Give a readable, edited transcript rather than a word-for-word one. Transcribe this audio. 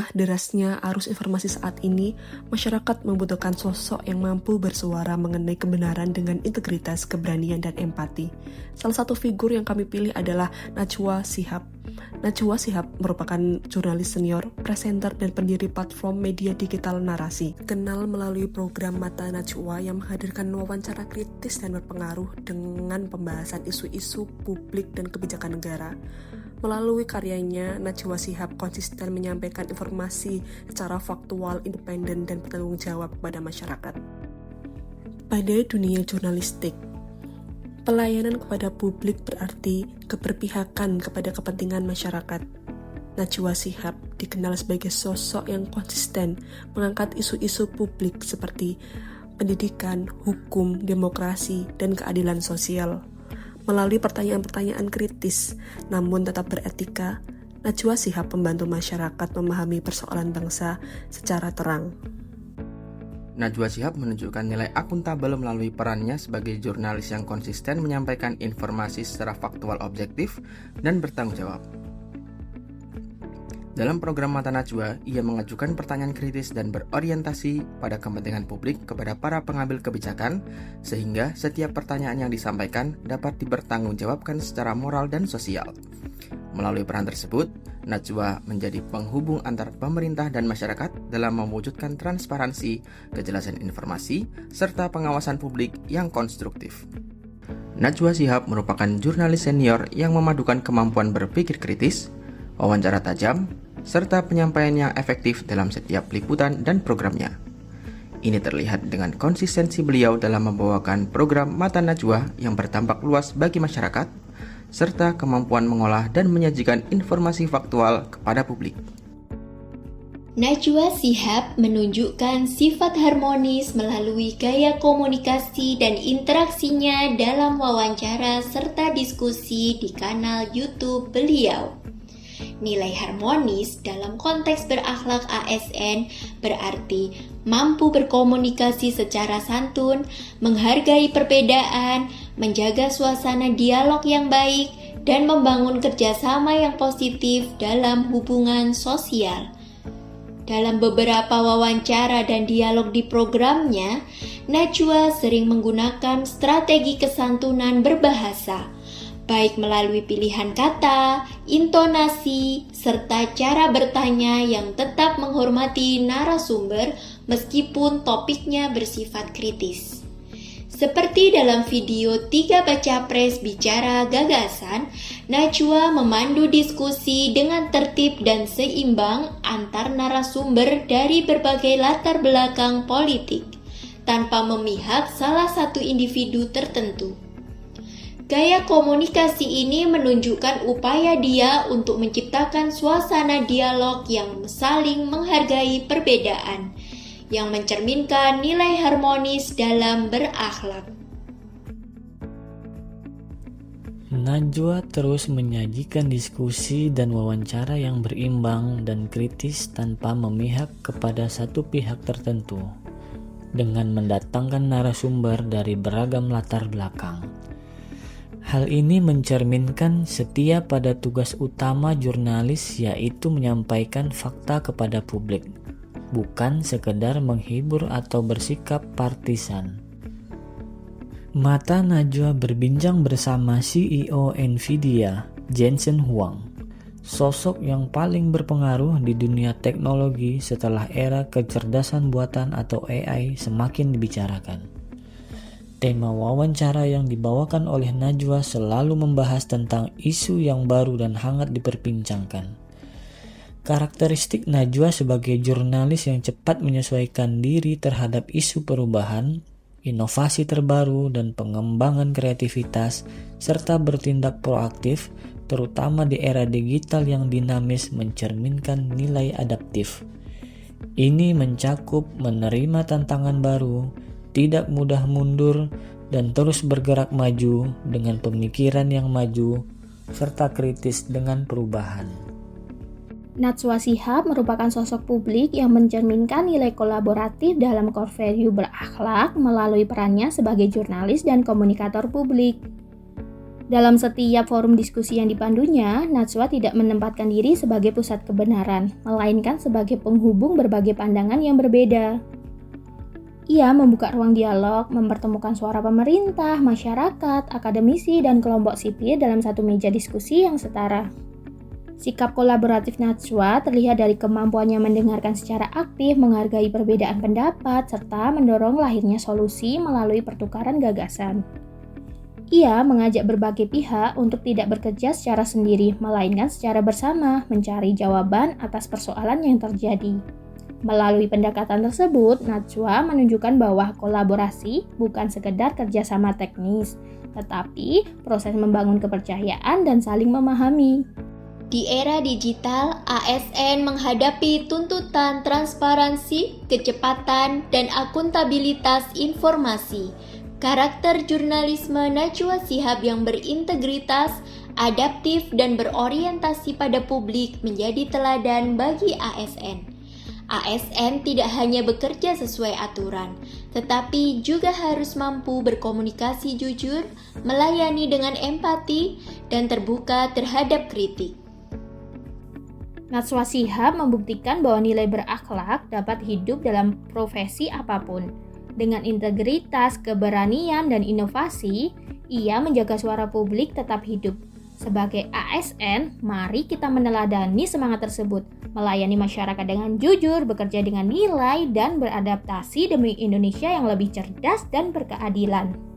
tengah derasnya arus informasi saat ini, masyarakat membutuhkan sosok yang mampu bersuara mengenai kebenaran dengan integritas, keberanian, dan empati. Salah satu figur yang kami pilih adalah Najwa Shihab. Najwa Shihab merupakan jurnalis senior, presenter, dan pendiri platform media digital Narasi. Kenal melalui program Mata Najwa yang menghadirkan wawancara kritis dan berpengaruh dengan pembahasan isu-isu publik dan kebijakan negara. Melalui karyanya, Najwa Shihab konsisten menyampaikan informasi secara faktual, independen, dan bertanggung jawab kepada masyarakat. Pada dunia jurnalistik, pelayanan kepada publik berarti keberpihakan kepada kepentingan masyarakat. Najwa Shihab dikenal sebagai sosok yang konsisten mengangkat isu-isu publik seperti pendidikan, hukum, demokrasi, dan keadilan sosial. Melalui pertanyaan-pertanyaan kritis, namun tetap beretika, Najwa Shihab membantu masyarakat memahami persoalan bangsa secara terang. Najwa Shihab menunjukkan nilai akuntabel melalui perannya sebagai jurnalis yang konsisten menyampaikan informasi secara faktual, objektif, dan bertanggung jawab. Dalam program Mata Najwa, ia mengajukan pertanyaan kritis dan berorientasi pada kepentingan publik kepada para pengambil kebijakan, sehingga setiap pertanyaan yang disampaikan dapat dipertanggungjawabkan secara moral dan sosial. Melalui peran tersebut, Najwa menjadi penghubung antar pemerintah dan masyarakat dalam mewujudkan transparansi, kejelasan informasi, serta pengawasan publik yang konstruktif. Najwa Shihab merupakan jurnalis senior yang memadukan kemampuan berpikir kritis, wawancara tajam, serta penyampaian yang efektif dalam setiap liputan dan programnya. Ini terlihat dengan konsistensi beliau dalam membawakan program Mata Najwa yang berdampak luas bagi masyarakat, serta kemampuan mengolah dan menyajikan informasi faktual kepada publik. Najwa Shihab menunjukkan sifat harmonis melalui gaya komunikasi dan interaksinya dalam wawancara serta diskusi di kanal YouTube beliau. Nilai harmonis dalam konteks berakhlak ASN berarti mampu berkomunikasi secara santun, menghargai perbedaan, menjaga suasana dialog yang baik, dan membangun kerjasama yang positif dalam hubungan sosial. Dalam beberapa wawancara dan dialog di programnya, Najwa sering menggunakan strategi kesantunan berbahasa, baik melalui pilihan kata, intonasi, serta cara bertanya yang tetap menghormati narasumber meskipun topiknya bersifat kritis. Seperti dalam video 3 baca pres bicara gagasan, Najwa memandu diskusi dengan tertib dan seimbang antar narasumber dari berbagai latar belakang politik, tanpa memihak salah satu individu tertentu. Gaya komunikasi ini menunjukkan upaya dia untuk menciptakan suasana dialog yang saling menghargai perbedaan, yang mencerminkan nilai harmonis dalam berakhlak. Najwa terus menyajikan diskusi dan wawancara yang berimbang dan kritis tanpa memihak kepada satu pihak tertentu, dengan mendatangkan narasumber dari beragam latar belakang. Hal ini mencerminkan setia pada tugas utama jurnalis, yaitu menyampaikan fakta kepada publik, bukan sekedar menghibur atau bersikap partisan. Mata Najwa berbincang bersama CEO Nvidia, Jensen Huang, sosok yang paling berpengaruh di dunia teknologi setelah era kecerdasan buatan atau AI semakin dibicarakan. Tema wawancara yang dibawakan oleh Najwa selalu membahas tentang isu yang baru dan hangat diperbincangkan. Karakteristik Najwa sebagai jurnalis yang cepat menyesuaikan diri terhadap isu perubahan, inovasi terbaru, dan pengembangan kreativitas, serta bertindak proaktif, terutama di era digital yang dinamis, mencerminkan nilai adaptif. Ini mencakup menerima tantangan baru, tidak mudah mundur, dan terus bergerak maju dengan pemikiran yang maju, serta kritis dengan perubahan. Najwa Shihab merupakan sosok publik yang mencerminkan nilai kolaboratif dalam core value berakhlak melalui perannya sebagai jurnalis dan komunikator publik. Dalam setiap forum diskusi yang dipandunya, Najwa tidak menempatkan diri sebagai pusat kebenaran, melainkan sebagai penghubung berbagai pandangan yang berbeda. Ia membuka ruang dialog, mempertemukan suara pemerintah, masyarakat, akademisi, dan kelompok sipil dalam satu meja diskusi yang setara. Sikap kolaboratif Najwa terlihat dari kemampuannya mendengarkan secara aktif, menghargai perbedaan pendapat, serta mendorong lahirnya solusi melalui pertukaran gagasan. Ia mengajak berbagai pihak untuk tidak bekerja secara sendiri, melainkan secara bersama, mencari jawaban atas persoalan yang terjadi. Melalui pendekatan tersebut, Najwa menunjukkan bahwa kolaborasi bukan sekedar kerjasama teknis, tetapi proses membangun kepercayaan dan saling memahami. Di era digital, ASN menghadapi tuntutan transparansi, kecepatan, dan akuntabilitas informasi. Karakter jurnalisme Najwa Shihab yang berintegritas, adaptif, dan berorientasi pada publik menjadi teladan bagi ASN. ASN tidak hanya bekerja sesuai aturan, tetapi juga harus mampu berkomunikasi jujur, melayani dengan empati, dan terbuka terhadap kritik. Najwa Shihab membuktikan bahwa nilai berakhlak dapat hidup dalam profesi apapun. Dengan integritas, keberanian, dan inovasi, ia menjaga suara publik tetap hidup. Sebagai ASN, mari kita meneladani semangat tersebut, melayani masyarakat dengan jujur, bekerja dengan nilai, dan beradaptasi demi Indonesia yang lebih cerdas dan berkeadilan.